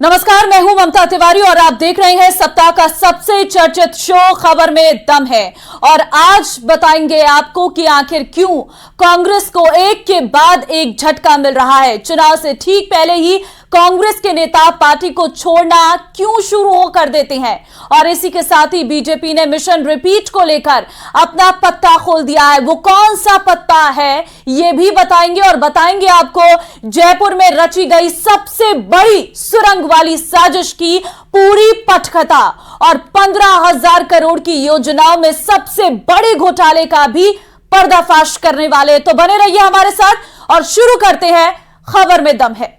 नमस्कार, मैं हूं ममता तिवारी और आप देख रहे हैं सप्ताह का सबसे चर्चित शो खबर में दम है। और आज बताएंगे आपको कि आखिर क्यों कांग्रेस को एक के बाद एक झटका मिल रहा है। चुनाव से ठीक पहले ही कांग्रेस के नेता पार्टी को छोड़ना क्यों शुरू कर देते हैं, और इसी के साथ ही बीजेपी ने मिशन रिपीट को लेकर अपना पत्ता खोल दिया है। वो कौन सा पत्ता है ये भी बताएंगे, और बताएंगे आपको जयपुर में रची गई सबसे बड़ी सुरंग वाली साजिश की पूरी पटकथा और 15,000 करोड़ की योजनाओं में सबसे बड़े घोटाले का भी पर्दाफाश करने वाले। तो बने रहिए हमारे साथ और शुरू करते हैं खबर में दम है।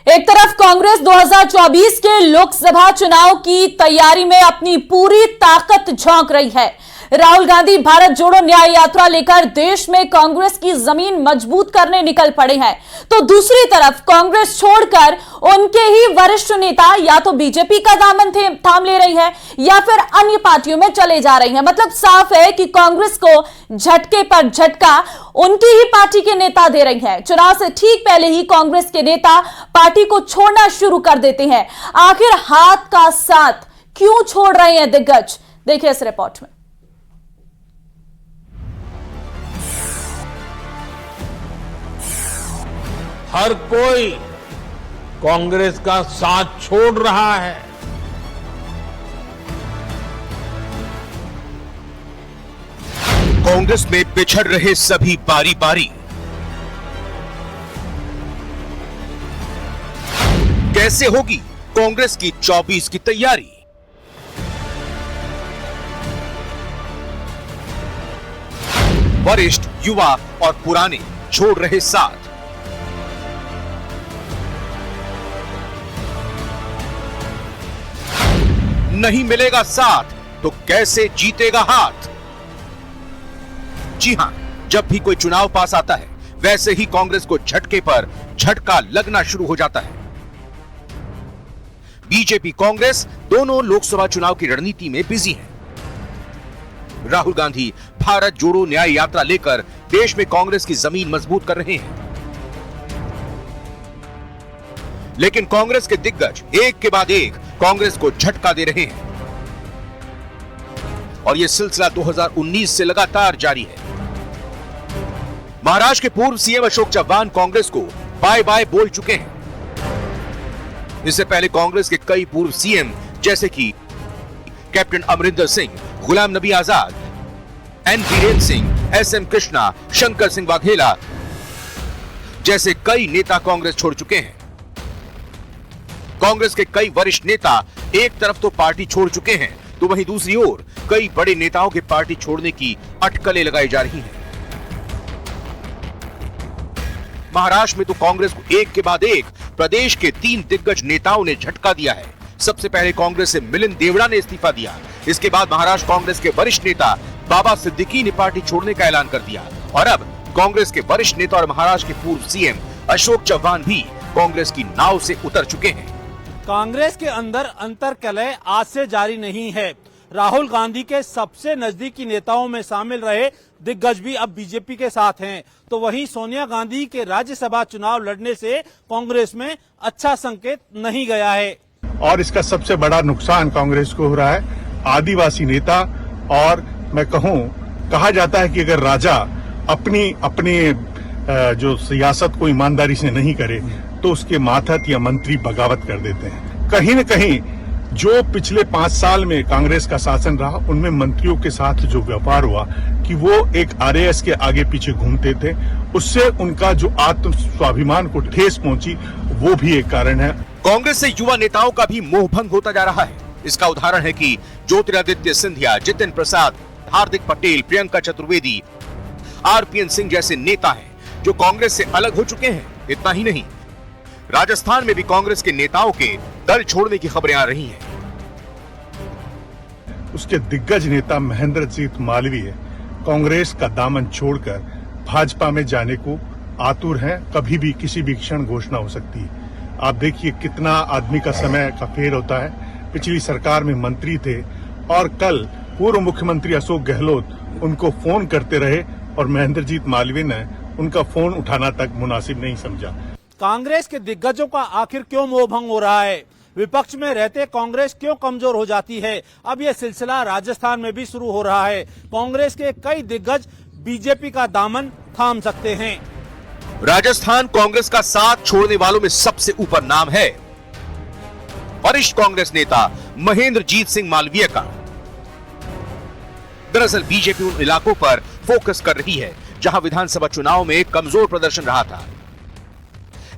एक तरफ कांग्रेस 2024 के लोकसभा चुनाव की तैयारी में अपनी पूरी ताकत झोंक रही है। राहुल गांधी भारत जोड़ो न्याय यात्रा लेकर देश में कांग्रेस की जमीन मजबूत करने निकल पड़े हैं, तो दूसरी तरफ कांग्रेस छोड़कर उनके ही वरिष्ठ नेता या तो बीजेपी का दामन थाम ले रही है या फिर अन्य पार्टियों में चले जा रही हैं। मतलब साफ है कि कांग्रेस को झटके पर झटका उनकी ही पार्टी के नेता दे रही है। चुनाव से ठीक पहले ही कांग्रेस के नेता पार्टी को छोड़ना शुरू कर देते हैं। आखिर हाथ का साथ क्यों छोड़ रहे हैं दिग्गज, देखिए इस रिपोर्ट में। हर कोई कांग्रेस का साथ छोड़ रहा है। कांग्रेस में बिछड़ रहे सभी बारी बारी। कैसे होगी कांग्रेस की 24 की तैयारी? वरिष्ठ, युवा और पुराने छोड़ रहे साथ। नहीं मिलेगा साथ तो कैसे जीतेगा हाथ? जी हां, जब भी कोई चुनाव पास आता है वैसे ही कांग्रेस को झटके पर झटका लगना शुरू हो जाता है। बीजेपी कांग्रेस दोनों लोकसभा चुनाव की रणनीति में बिजी हैं। राहुल गांधी भारत जोड़ो न्याय यात्रा लेकर देश में कांग्रेस की जमीन मजबूत कर रहे हैं, लेकिन कांग्रेस के दिग्गज एक के बाद एक कांग्रेस को झटका दे रहे हैं और यह सिलसिला 2019 से लगातार जारी है। महाराष्ट्र के पूर्व सीएम अशोक चव्हाण कांग्रेस को बाय बाय बोल चुके हैं। इससे पहले कांग्रेस के कई पूर्व सीएम जैसे कि captain Amarinder Singh, Ghulam Nabi Azad, N Biren Singh, SM Krishna, Shankar Singh Vaghela जैसे कई नेता कांग्रेस छोड़ चुके हैं। कांग्रेस के कई वरिष्ठ नेता एक तरफ तो पार्टी छोड़ चुके हैं, तो वहीं दूसरी ओर कई बड़े नेताओं के पार्टी छोड़ने की अटकलें लगाई जा रही हैं। महाराष्ट्र में तो कांग्रेस को एक के बाद एक प्रदेश के 3 दिग्गज नेताओं ने झटका दिया है। सबसे पहले कांग्रेस से मिलिंद देवड़ा ने इस्तीफा दिया। इसके बाद महाराष्ट्र कांग्रेस के वरिष्ठ नेता बाबा सिद्दीकी ने पार्टी छोड़ने का ऐलान कर दिया, और अब कांग्रेस के वरिष्ठ नेता और महाराष्ट्र के पूर्व सीएम अशोक चव्हाण भी कांग्रेस की नाव से उतर चुके हैं। कांग्रेस के अंदर अंतर्कलह आज से जारी नहीं है। राहुल गांधी के सबसे नजदीकी नेताओं में शामिल रहे दिग्गज भी अब बीजेपी के साथ हैं, तो वहीं सोनिया गांधी के राज्यसभा चुनाव लड़ने से कांग्रेस में अच्छा संकेत नहीं गया है। और इसका सबसे बड़ा नुकसान कांग्रेस को हो रहा है। आदिवासी नेता, और मैं कहा जाता है कि अगर राजा अपनी जो सियासत को ईमानदारी से नहीं करे तो उसके मातहत या मंत्री बगावत कर देते हैं। कहीं न कहीं जो पिछले 5 साल में कांग्रेस का शासन रहा, उनमें मंत्रियों के साथ जो व्यापार हुआ कि वो एक आरएएस के आगे पीछे घूमते थे, उससे उनका जो आत्म स्वाभिमान को ठेस पहुंची, वो भी एक कारण है। कांग्रेस से युवा नेताओं का भी मोह भंग होता जा रहा है। इसका उदाहरण है कि ज्योतिरादित्य सिंधिया, जितिन प्रसाद, हार्दिक पटेल, प्रियंका चतुर्वेदी, आरपीएन सिंह जैसे नेता हैं जो कांग्रेस से अलग हो चुके हैं। इतना ही नहीं, राजस्थान में भी कांग्रेस के नेताओं के दल छोड़ने की खबरें आ रही हैं। उसके दिग्गज नेता महेंद्रजीत मालवीय कांग्रेस का दामन छोड़कर भाजपा में जाने को आतुर हैं। कभी भी किसी भी क्षण घोषणा हो सकती है। आप देखिए कितना आदमी का समय का फेर होता है। पिछली सरकार में मंत्री थे और कल पूर्व मुख्यमंत्री अशोक गहलोत उनको फोन करते रहे और महेंद्रजीत मालवीय ने उनका फोन उठाना तक मुनासिब नहीं समझा। कांग्रेस के दिग्गजों का आखिर क्यों मोहभंग हो रहा है? विपक्ष में रहते कांग्रेस क्यों कमजोर हो जाती है? अब यह सिलसिला राजस्थान में भी शुरू हो रहा है। कांग्रेस के कई दिग्गज बीजेपी का दामन थाम सकते हैं। राजस्थान कांग्रेस का साथ छोड़ने वालों में सबसे ऊपर नाम है वरिष्ठ कांग्रेस नेता महेंद्रजीत सिंह मालवीय का। दरअसल बीजेपी उन इलाकों पर फोकस कर रही है जहां विधानसभा चुनाव में कमजोर प्रदर्शन रहा था।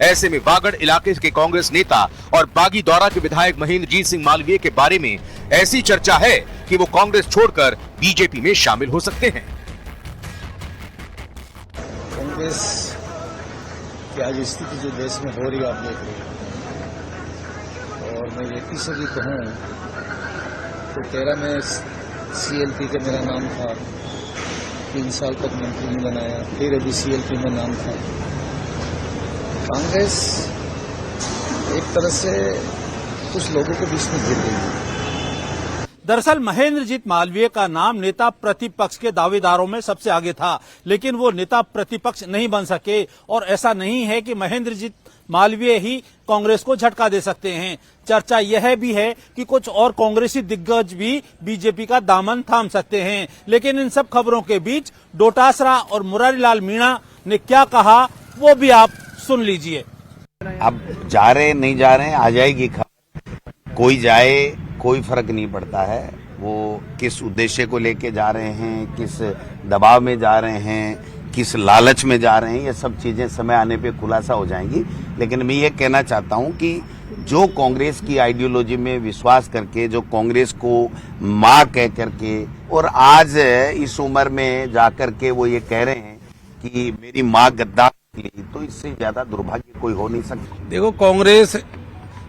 ऐसे में वागड़ इलाके के कांग्रेस नेता और बागी दौरा के विधायक महेंद्रजीत सिंह मालवीय के बारे में ऐसी चर्चा है कि वो कांग्रेस छोड़कर बीजेपी में शामिल हो सकते हैं। कांग्रेस की आज स्थिति जो देश में हो रही है आप देख रहे हैं, और मैं व्यक्ति से भी कहूँ तो 13 में CLP के मेरा नाम था, 3 साल तक मंत्री नहीं बनाया, फिर अभी CLP में नाम था। कांग्रेस एक तरह से कुछ लोगों के बीच में गिर गई है। दरअसल महेंद्रजीत मालवीय का नाम नेता प्रतिपक्ष के दावेदारों में सबसे आगे था, लेकिन वो नेता प्रतिपक्ष नहीं बन सके। और ऐसा नहीं है कि महेंद्रजीत मालवीय ही कांग्रेस को झटका दे सकते हैं। चर्चा यह भी है कि कुछ और कांग्रेसी दिग्गज भी बीजेपी का दामन थाम सकते हैं। लेकिन इन सब खबरों के बीच डोटासरा और मुरारीलाल मीणा ने क्या कहा वो भी आप सुन लीजिए। अब जा रहे नहीं जा रहे आ जाएगी खबर, कोई जाए कोई फर्क नहीं पड़ता है। वो किस उद्देश्य को लेके जा रहे हैं, किस दबाव में जा रहे हैं, किस लालच में जा रहे हैं, ये सब चीजें समय आने पे खुलासा हो जाएंगी। लेकिन मैं ये कहना चाहता हूं कि जो कांग्रेस की आइडियोलॉजी में विश्वास करके, जो कांग्रेस को मां कह करके और आज इस उम्र में जाकर के वो ये कह रहे हैं कि मेरी मां गद्दार निकली, तो इससे ज्यादा दुर्भाग्य कोई हो नहीं सकता। देखो, कांग्रेस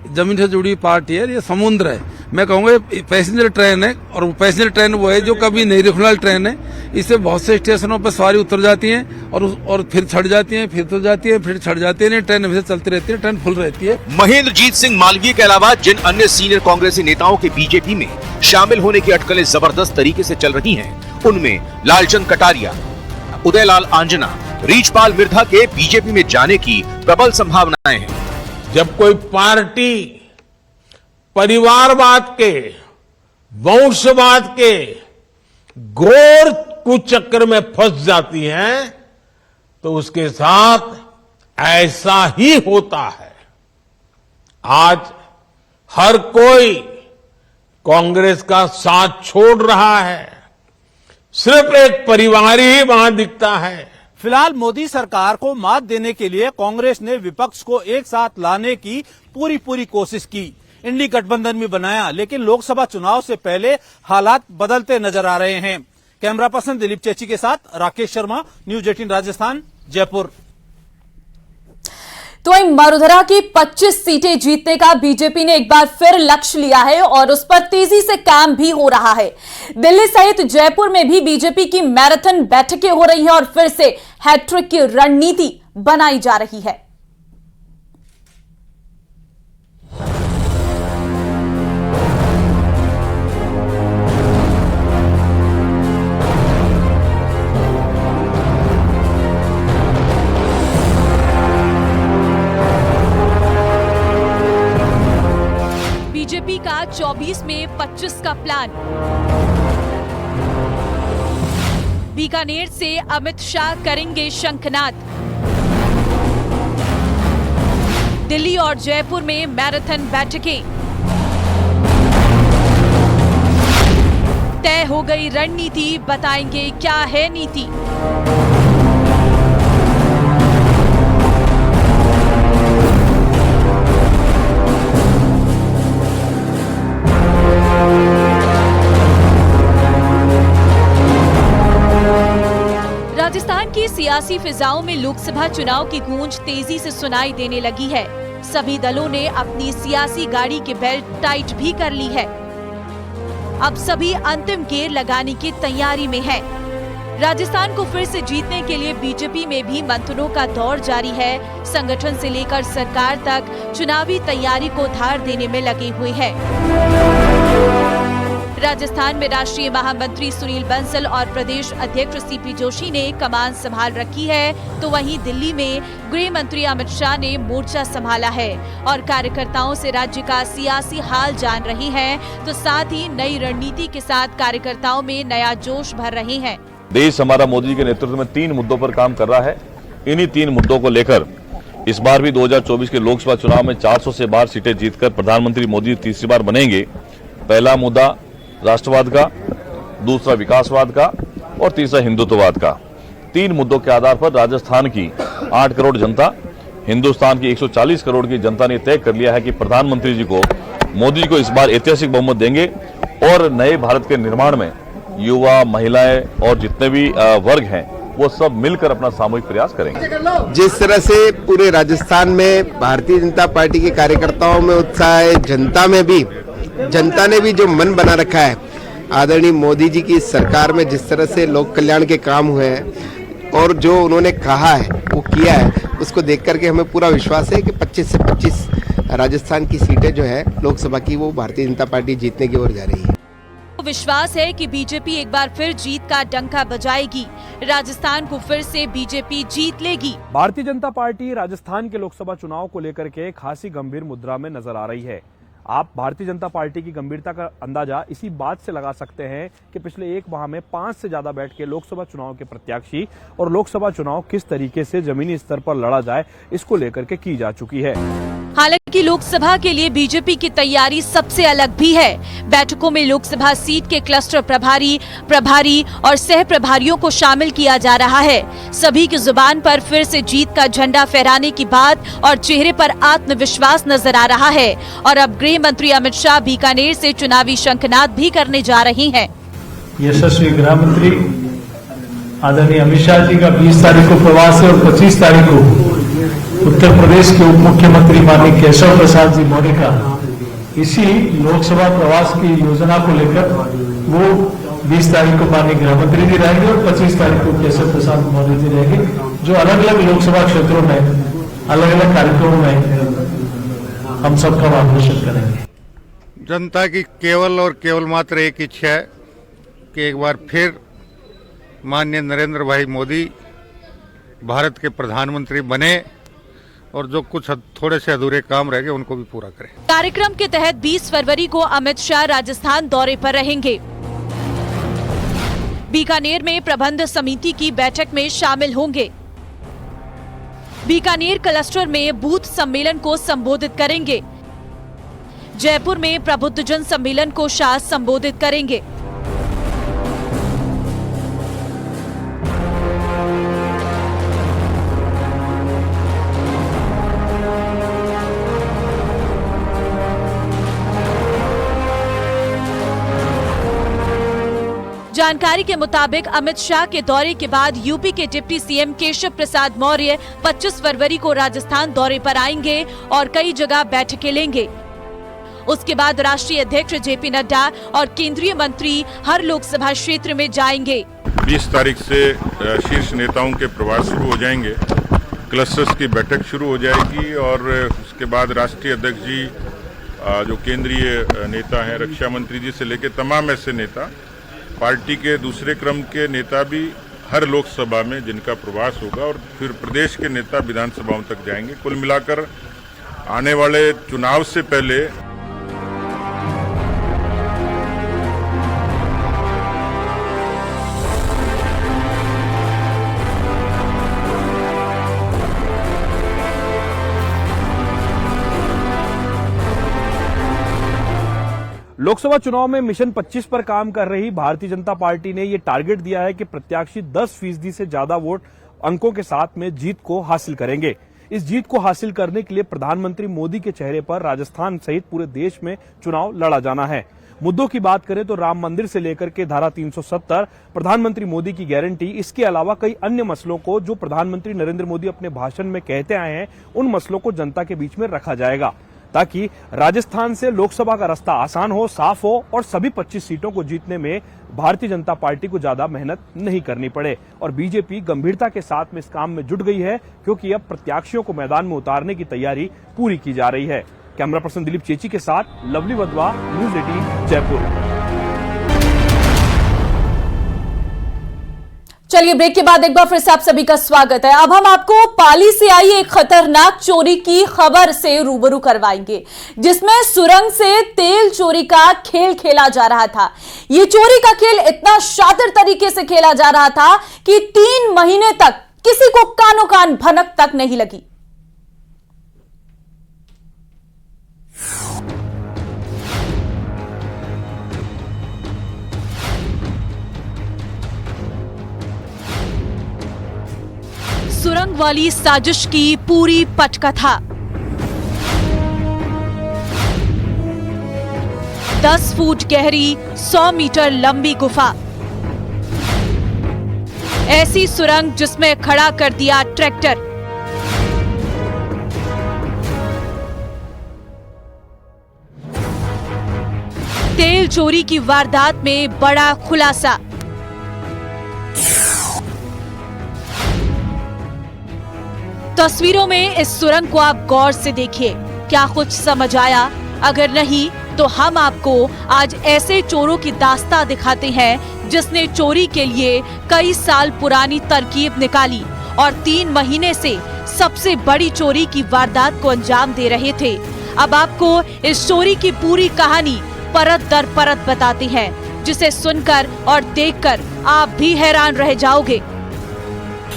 जमीन से जुड़ी पार्टी है, ये समुद्र है। मैं कहूँगा पैसेंजर ट्रेन है, और पैसेंजर ट्रेन वो है जो कभी नहीं रुकने वाली ट्रेन है। इससे बहुत से स्टेशनों पर सवारी उतर जाती है और फिर छड़ जाती है, फिर उतर जाती है, फिर छड़ जाती है। ट्रेन हमेशा चलती रहती है, ट्रेन फुल रहती है। महेंद्रजीत सिंह मालवीय के अलावा जिन अन्य सीनियर कांग्रेसी नेताओं के बीजेपी में शामिल होने की अटकलें जबरदस्त तरीके से चल रही हैं, उनमें लालचंद कटारिया, उदयलाल आंजना, रीचपाल मिर्धा के बीजेपी में जाने की प्रबल संभावनाएं हैं। जब कोई पार्टी परिवारवाद के, वंशवाद के घोर कुचक्र में फंस जाती है तो उसके साथ ऐसा ही होता है। आज हर कोई कांग्रेस का साथ छोड़ रहा है, सिर्फ एक परिवार ही वहां दिखता है। फिलहाल मोदी सरकार को मात देने के लिए कांग्रेस ने विपक्ष को एक साथ लाने की पूरी कोशिश की, इंडी गठबंधन भी बनाया। लेकिन लोकसभा चुनाव से पहले हालात बदलते नजर आ रहे हैं। कैमरा पर्सन दिलीप चेची के साथ राकेश शर्मा, न्यूज 18 राजस्थान, जयपुर। तो वहीं मरुधरा की 25 सीटें जीतने का बीजेपी ने एक बार फिर लक्ष्य लिया है और उस पर तेजी से काम भी हो रहा है। दिल्ली सहित जयपुर में भी बीजेपी की मैराथन बैठकें हो रही हैं और फिर से हैट्रिक की रणनीति बनाई जा रही है। बीजेपी का 24 में 25 का प्लान। बीकानेर से अमित शाह करेंगे शंखनाद। दिल्ली और जयपुर में मैराथन बैठकें। तय हो गई रणनीति, बताएंगे क्या है नीति। राजस्थान की सियासी फिजाओं में लोकसभा चुनाव की गूंज तेजी से सुनाई देने लगी है। सभी दलों ने अपनी सियासी गाड़ी की बेल्ट टाइट भी कर ली है। अब सभी अंतिम गेयर लगाने की तैयारी में है। राजस्थान को फिर से जीतने के लिए बीजेपी में भी मंथनों का दौर जारी है। संगठन से लेकर सरकार तक चुनावी तैयारी को धार देने में लगे हुए हैं। राजस्थान में राष्ट्रीय महामंत्री सुनील बंसल और प्रदेश अध्यक्ष सीपी जोशी ने कमान संभाल रखी है, तो वहीं दिल्ली में गृह मंत्री अमित शाह ने मोर्चा संभाला है और कार्यकर्ताओं से राज्य का सियासी हाल जान रहे हैं, तो साथ ही नई रणनीति के साथ कार्यकर्ताओं में नया जोश भर रहे हैं। देश हमारा मोदी जी के नेतृत्व में 3 मुद्दों पर काम कर रहा है। इन्हीं 3 मुद्दों को लेकर इस बार भी 2024 के लोकसभा चुनाव में 400 से बाहर सीटें जीतकर प्रधानमंत्री मोदी तीसरी बार बनेंगे। पहला मुद्दा राष्ट्रवाद का, दूसरा विकासवाद का और तीसरा हिंदुत्ववाद का। 3 मुद्दों के आधार पर राजस्थान की 8 करोड़ जनता, हिंदुस्तान की 140 करोड़ की जनता ने तय कर लिया है कि प्रधानमंत्री जी को, मोदी जी को इस बार ऐतिहासिक बहुमत देंगे और नए भारत के निर्माण में युवा, महिलाएं और जितने भी वर्ग हैं वो सब मिलकर अपना सामूहिक प्रयास करेंगे। जिस तरह से पूरे राजस्थान में भारतीय जनता पार्टी के कार्यकर्ताओं में उत्साह है, जनता ने भी जो मन बना रखा है, आदरणीय मोदी जी की सरकार में जिस तरह से लोक कल्याण के काम हुए हैं और जो उन्होंने कहा है वो किया है, उसको देख करके हमें पूरा विश्वास है कि 25 से 25 राजस्थान की सीटें जो है लोकसभा की वो भारतीय जनता पार्टी जीतने की ओर जा रही है। विश्वास है कि बीजेपी एक बार फिर जीत का डंका बजाएगी। राजस्थान को फिर से बीजेपी जीत लेगी। भारतीय जनता पार्टी राजस्थान के लोकसभा चुनाव को लेकर के खासी गंभीर मुद्रा में नजर आ रही है। आप भारतीय जनता पार्टी की गंभीरता का अंदाजा इसी बात से लगा सकते हैं कि पिछले 1 माह में 5 से ज्यादा बैठ के लोकसभा चुनाव के प्रत्याशी और लोकसभा चुनाव किस तरीके से जमीनी स्तर पर लड़ा जाए, इसको लेकर के की जा चुकी है। हालांकि लोकसभा के लिए बीजेपी की तैयारी सबसे अलग भी है। बैठकों में लोकसभा सीट के क्लस्टर प्रभारी और सह प्रभारियों को शामिल किया जा रहा है। सभी की जुबान पर फिर से जीत का झंडा फहराने की बात और चेहरे पर आत्मविश्वास नजर आ रहा है। और अब गृह मंत्री अमित शाह बीकानेर से चुनावी शंखनाद भी करने जा रहे हैं। यशस्वी गृह मंत्री आदरणीय अमित शाह जी का 20 तारीख को प्रवास है और 25 तारीख को उत्तर प्रदेश के उप मुख्यमंत्री माननीय केशव प्रसाद जी मौर्य का इसी लोकसभा प्रवास की योजना को लेकर वो 20 तारीख को माननीय गृह मंत्री जी रहेंगे और 25 तारीख को केशव प्रसाद मौर्य जी रहेंगे, जो अलग अलग लोकसभा क्षेत्रों में अलग अलग कार्यक्रमों में हम सबका मार्गदर्शन करेंगे। जनता की केवल और केवल मात्र एक इच्छा है कि एक बार फिर माननीय नरेंद्र भाई मोदी भारत के प्रधानमंत्री बने और जो कुछ थोड़े से अधूरे काम रह गए उनको भी पूरा करें। कार्यक्रम के तहत 20 फरवरी को अमित शाह राजस्थान दौरे पर रहेंगे। बीकानेर में प्रबंध समिति की बैठक में शामिल होंगे। बीकानेर क्लस्टर में बूथ सम्मेलन को संबोधित करेंगे। जयपुर में प्रबुद्धजन सम्मेलन को शाह संबोधित करेंगे। जानकारी के मुताबिक अमित शाह के दौरे के बाद यूपी के डिप्टी सीएम केशव प्रसाद मौर्य 25 फरवरी को राजस्थान दौरे पर आएंगे और कई जगह बैठकें लेंगे। उसके बाद राष्ट्रीय अध्यक्ष जेपी नड्डा और केंद्रीय मंत्री हर लोकसभा क्षेत्र में जाएंगे। 20 तारीख से शीर्ष नेताओं के प्रवास शुरू हो जाएंगे, क्लस्टर्स की बैठक शुरू हो जाएगी और उसके बाद राष्ट्रीय अध्यक्ष जी, जो केंद्रीय नेता हैं, रक्षा मंत्री जी से लेकर तमाम ऐसे नेता, पार्टी के दूसरे क्रम के नेता भी हर लोकसभा में जिनका प्रवास होगा और फिर प्रदेश के नेता विधानसभाओं तक जाएंगे। कुल मिलाकर आने वाले चुनाव से पहले लोकसभा चुनाव में मिशन 25 पर काम कर रही भारतीय जनता पार्टी ने ये टारगेट दिया है कि प्रत्याशी 10% से ज्यादा वोट अंकों के साथ में जीत को हासिल करेंगे। इस जीत को हासिल करने के लिए प्रधानमंत्री मोदी के चेहरे पर राजस्थान सहित पूरे देश में चुनाव लड़ा जाना है। मुद्दों की बात करें तो राम मंदिर से लेकर के धारा 370, प्रधानमंत्री मोदी की गारंटी, इसके अलावा कई अन्य मसलों को जो प्रधानमंत्री नरेंद्र मोदी अपने भाषण में कहते आए हैं, उन मसलों को जनता के बीच में रखा जाएगा। ताकि राजस्थान से लोकसभा का रास्ता आसान हो, साफ हो और सभी 25 सीटों को जीतने में भारतीय जनता पार्टी को ज्यादा मेहनत नहीं करनी पड़े। और बीजेपी गंभीरता के साथ में इस काम में जुट गई है, क्योंकि अब प्रत्याशियों को मैदान में उतारने की तैयारी पूरी की जा रही है। कैमरा पर्सन दिलीप चेची के साथ लवली वधवा, न्यूज 18 जयपुर। चलिए ब्रेक के बाद एक बार फिर से आप सभी का स्वागत है। अब हम आपको पाली से आई एक खतरनाक चोरी की खबर से रूबरू करवाएंगे, जिसमें सुरंग से तेल चोरी का खेल खेला जा रहा था। ये चोरी का खेल इतना शातिर तरीके से खेला जा रहा था कि 3 महीने तक किसी को कानो कान भनक तक नहीं लगी। सुरंग वाली साजिश की पूरी पटकथा। 10 फुट गहरी 100 मीटर लंबी गुफा, ऐसी सुरंग जिसमें खड़ा कर दिया ट्रैक्टर। तेल चोरी की वारदात में बड़ा खुलासा। तस्वीरों में इस सुरंग को आप गौर से देखिए, क्या कुछ समझ आया? अगर नहीं तो हम आपको आज ऐसे चोरों की दास्तां दिखाते हैं जिसने चोरी के लिए कई साल पुरानी तरकीब निकाली और 3 महीने से सबसे बड़ी चोरी की वारदात को अंजाम दे रहे थे। अब आपको इस चोरी की पूरी कहानी परत दर परत बताते हैं, जिसे सुनकर और देखकर आप भी हैरान रह जाओगे।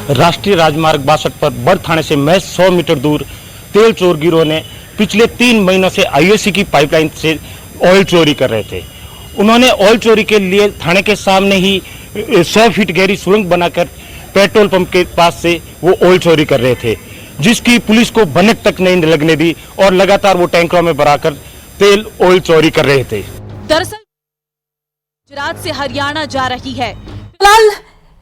राष्ट्रीय राजमार्ग 62 पर बड़ थाने से महज 100 मीटर दूर तेल चोर गिरोह ने पिछले 3 महीनों से आईओसी की पाइपलाइन से ऑयल चोरी कर रहे थे। उन्होंने ऑयल चोरी के लिए थाने के सामने ही 100 फीट गहरी सुरंग बनाकर पेट्रोल पंप के पास से वो ऑयल चोरी कर रहे थे, जिसकी पुलिस को भनक तक नहीं लगने दी और लगातार वो टैंकरों में भराकर तेल ऑयल चोरी कर रहे थे। दरअसल गुजरात से हरियाणा जा रही है। फिलहाल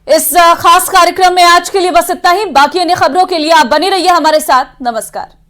इस खास कार्यक्रम में आज के लिए बस इतना ही। बाकी अन्य खबरों के लिए आप बने रहिए हमारे साथ। नमस्कार।